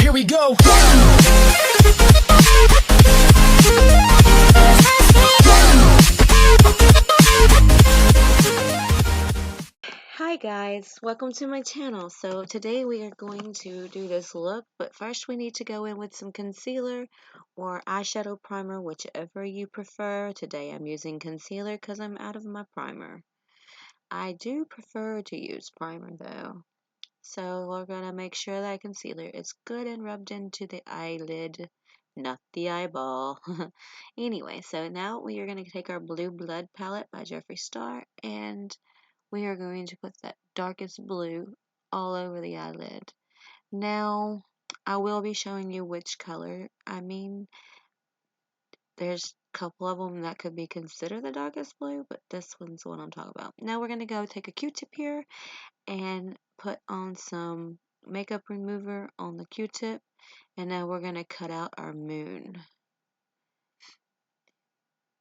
here we go. Hi guys, welcome to my channel. So today we are going to do this look, but first we need to go in with some concealer or eyeshadow primer, whichever you prefer. Today I'm using concealer because I'm out of my primer. I do prefer to use primer though. So we're going to make sure that concealer is good and rubbed into the eyelid, not the eyeball. Anyway, so now we are going to take our Blue Blood palette by Jeffree Star, and we are going to put that darkest blue all over the eyelid. Now, I will be showing you which color. I mean, there's a couple of them that could be considered the darkest blue, but this one's the one I'm talking about. Now we're going to go take a Q-tip here and put on some makeup remover on the Q-tip, and now we're going to cut out our moon.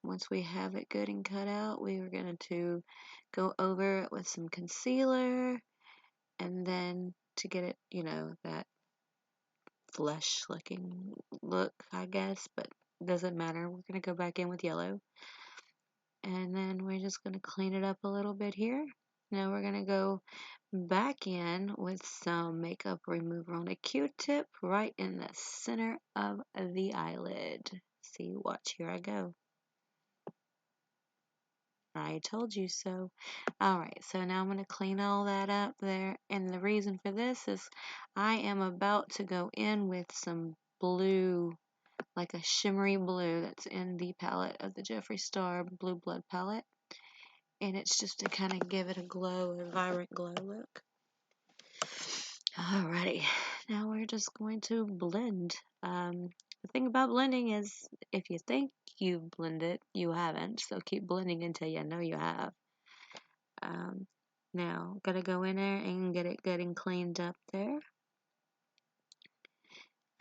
Once we have it good and cut out, we are going to go over it with some concealer, and then to get it, you know, that flesh looking look, I guess, but doesn't matter. We're going to go back in with yellow, and then we're just going to clean it up a little bit here. Now we're going to go back in with some makeup remover on a Q-tip right in the center of the eyelid. See, watch, here I go. I told you so. Alright, so now I'm going to clean all that up there. And the reason for this is I am about to go in with some blue, like a shimmery blue that's in the palette of the Jeffree Star Blue Blood palette. And it's just to kind of give it a glow, a vibrant glow look. Alrighty, now we're just going to blend. The thing about blending is if you think you've blended, you haven't. So keep blending until you know you have. Now, gotta go in there and get it good and cleaned up there.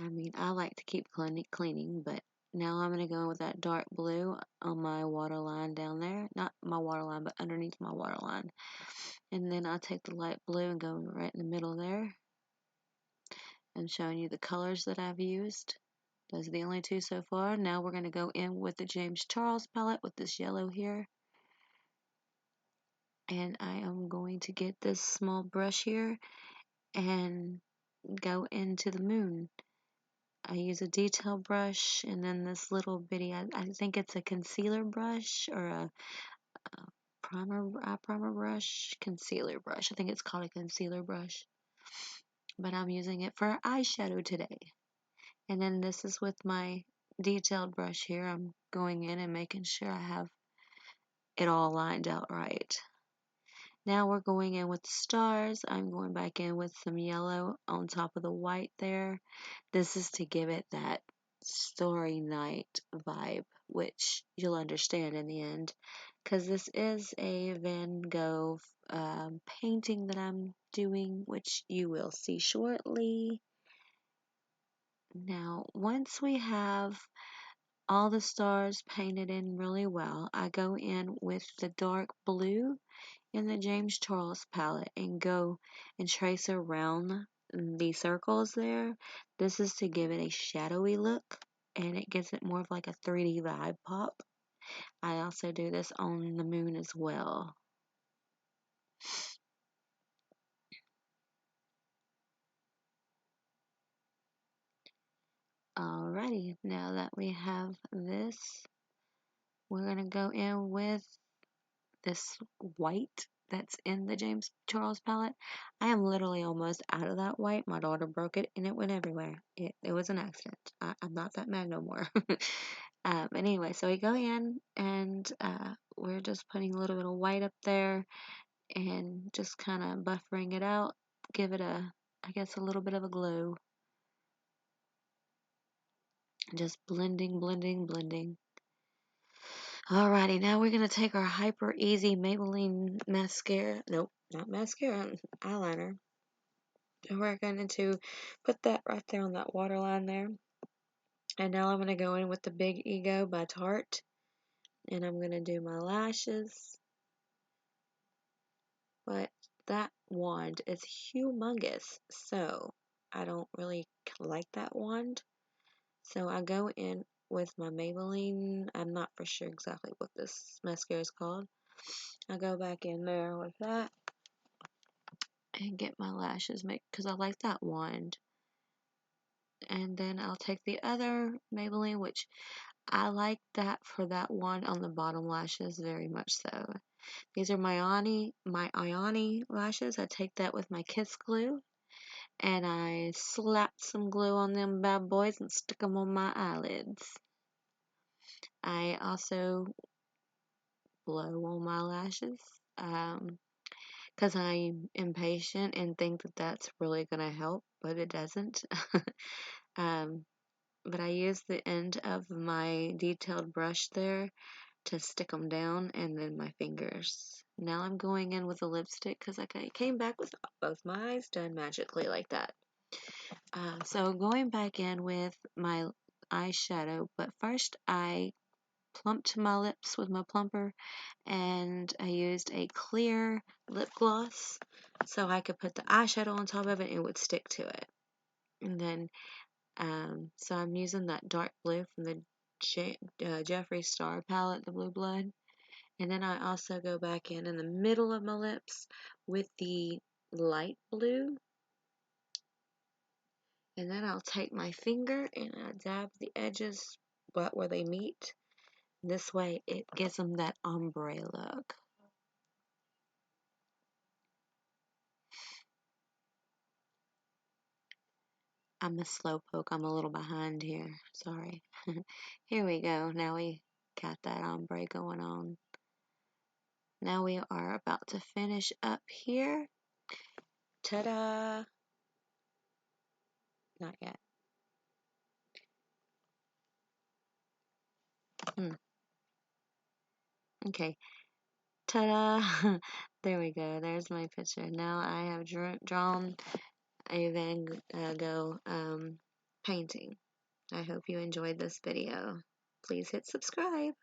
I mean, I like to keep cleaning, but now I'm gonna go in with that dark blue on my waterline down there. Not my waterline, but underneath my waterline. And then I'll take the light blue and go right in the middle there. I'm showing you the colors that I've used. Those are the only two so far. Now we're gonna go in with the James Charles palette with this yellow here. And I am going to get this small brush here and go into the moon. I use a detail brush and then this little bitty, I think it's a concealer brush or a eye primer brush, concealer brush. I think it's called a concealer brush. But I'm using it for eyeshadow today. And then this is with my detailed brush here. I'm going in and making sure I have it all lined out right. Now we're going in with the stars. I'm going back in with some yellow on top of the white there. This is to give it that Starry Night vibe, which you'll understand in the end, because this is a Van Gogh painting that I'm doing, which you will see shortly. Now, once we have all the stars painted in really well, I go in with the dark blue in the James Charles palette and go and trace around the circles there. This is to give it a shadowy look, and it gives it more of like a 3D vibe pop. I also do this on the moon as well. Alrighty, now that we have this, we're going to go in with this white that's in the James Charles palette. I am literally almost out of that white. My daughter broke it and it went everywhere. It was an accident. I'm not that mad no more. Anyway, so we go in and we're just putting a little bit of white up there and just kind of buffering it out. Give it I guess, a little bit of a glow. Just blending, blending, blending. Alrighty, now we're going to take our Hyper Easy Maybelline mascara. Nope, not mascara, eyeliner. And we're going to put that right there on that waterline there. And now I'm going to go in with the Big Ego by Tarte. And I'm going to do my lashes. But that wand is humongous, so I don't really like that wand. So I go in with my Maybelline. I'm not for sure exactly what this mascara is called. I go back in there with that and get my lashes made because I like that wand. And then I'll take the other Maybelline, which I like that for that one on the bottom lashes very much so. These are my Ioni lashes. I take that with my Kiss glue and I slap some glue on them bad boys and stick them on my eyelids. I also blow on my lashes because I'm impatient and think that that's really going to help, but it doesn't. um, but I use the end of my detailed brush there to stick them down and then my fingers. Now I'm going in with a lipstick because I came back with both my eyes done magically like that. So going back in with my eyeshadow, but first I plumped my lips with my plumper and I used a clear lip gloss so I could put the eyeshadow on top of it and it would stick to it. And then, so I'm using that dark blue from the Jeffree Star palette, the Blue Blood. And then I also go back in the middle of my lips with the light blue. And then I'll take my finger and I dab the edges but where they meet. This way it gives them that ombre look. I'm a slowpoke. I'm a little behind here. Sorry. Here we go. Now we got that ombre going on. Now we are about to finish up here. Ta-da! Not yet. Okay. Ta-da! There we go. There's my picture. Now I have drawn a Van Gogh painting. I hope you enjoyed this video. Please hit subscribe.